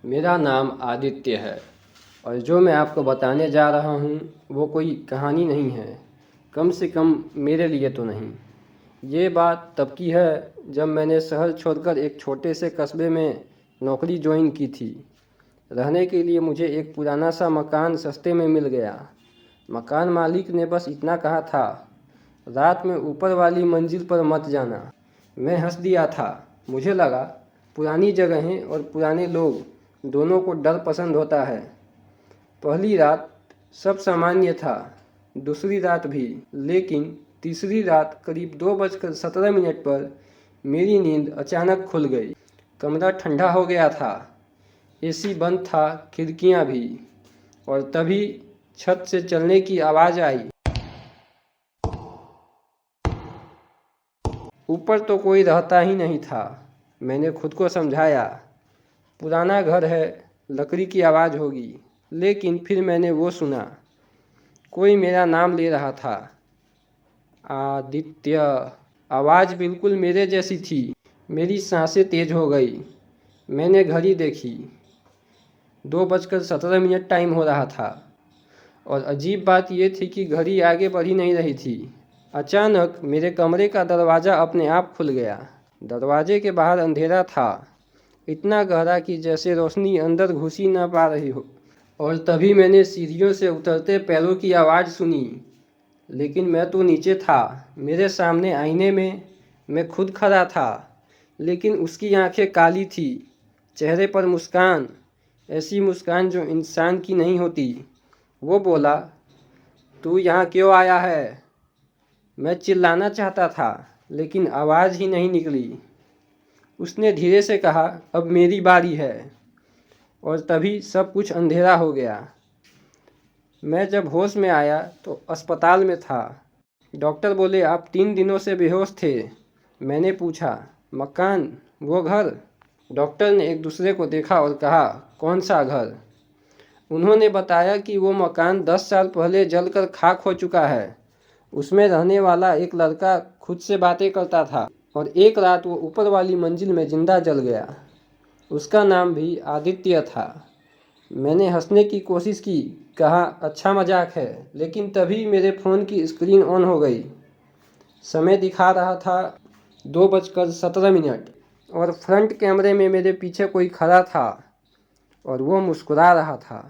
मेरा नाम आदित्य है और जो मैं आपको बताने जा रहा हूँ वो कोई कहानी नहीं है, कम से कम मेरे लिए तो नहीं। ये बात तब की है जब मैंने शहर छोड़कर एक छोटे से कस्बे में नौकरी ज्वाइन की थी। रहने के लिए मुझे एक पुराना सा मकान सस्ते में मिल गया। मकान मालिक ने बस इतना कहा था, रात में ऊपर वाली मंजिल पर मत जाना। मैं हंस दिया था। मुझे लगा पुरानी जगहें और पुराने लोग दोनों को डर पसंद होता है। पहली रात सब सामान्य था, दूसरी रात भी, लेकिन तीसरी रात करीब 2:17 पर मेरी नींद अचानक खुल गई। कमरा ठंडा हो गया था, एसी बंद था, खिड़कियां भी, और तभी छत से चलने की आवाज़ आई। ऊपर तो कोई रहता ही नहीं था। मैंने खुद को समझाया, पुराना घर है, लकड़ी की आवाज़ होगी। लेकिन फिर मैंने वो सुना, कोई मेरा नाम ले रहा था, आदित्य। आवाज़ बिल्कुल मेरे जैसी थी। मेरी सांसें तेज हो गई। मैंने घड़ी देखी, 2:17 टाइम हो रहा था। और अजीब बात यह थी कि घड़ी आगे बढ़ ही नहीं रही थी। अचानक मेरे कमरे का दरवाज़ा अपने आप खुल गया। दरवाजे के बाहर अंधेरा था, इतना गहरा कि जैसे रोशनी अंदर घुस ही ना पा रही हो। और तभी मैंने सीढ़ियों से उतरते पैरों की आवाज़ सुनी। लेकिन मैं तो नीचे था। मेरे सामने आईने में मैं खुद खड़ा था, लेकिन उसकी आंखें काली थी, चेहरे पर मुस्कान, ऐसी मुस्कान जो इंसान की नहीं होती। वो बोला, तू यहाँ क्यों आया है? मैं चिल्लाना चाहता था, लेकिन आवाज़ ही नहीं निकली। उसने धीरे से कहा, अब मेरी बारी है। और तभी सब कुछ अंधेरा हो गया। मैं जब होश में आया तो अस्पताल में था। डॉक्टर बोले, आप 3 दिनों से बेहोश थे। मैंने पूछा, मकान, वो घर? डॉक्टर ने एक दूसरे को देखा और कहा, कौन सा घर? उन्होंने बताया कि वो मकान 10 साल पहले जलकर खाक हो चुका है। उसमें रहने वाला एक लड़का खुद से बातें करता था और एक रात वो ऊपर वाली मंजिल में जिंदा जल गया। उसका नाम भी आदित्य था। मैंने हंसने की कोशिश की, कहा, अच्छा मजाक है। लेकिन तभी मेरे फ़ोन की स्क्रीन ऑन हो गई। समय दिखा रहा था 2:17 और फ्रंट कैमरे में मेरे पीछे कोई खड़ा था और वो मुस्कुरा रहा था।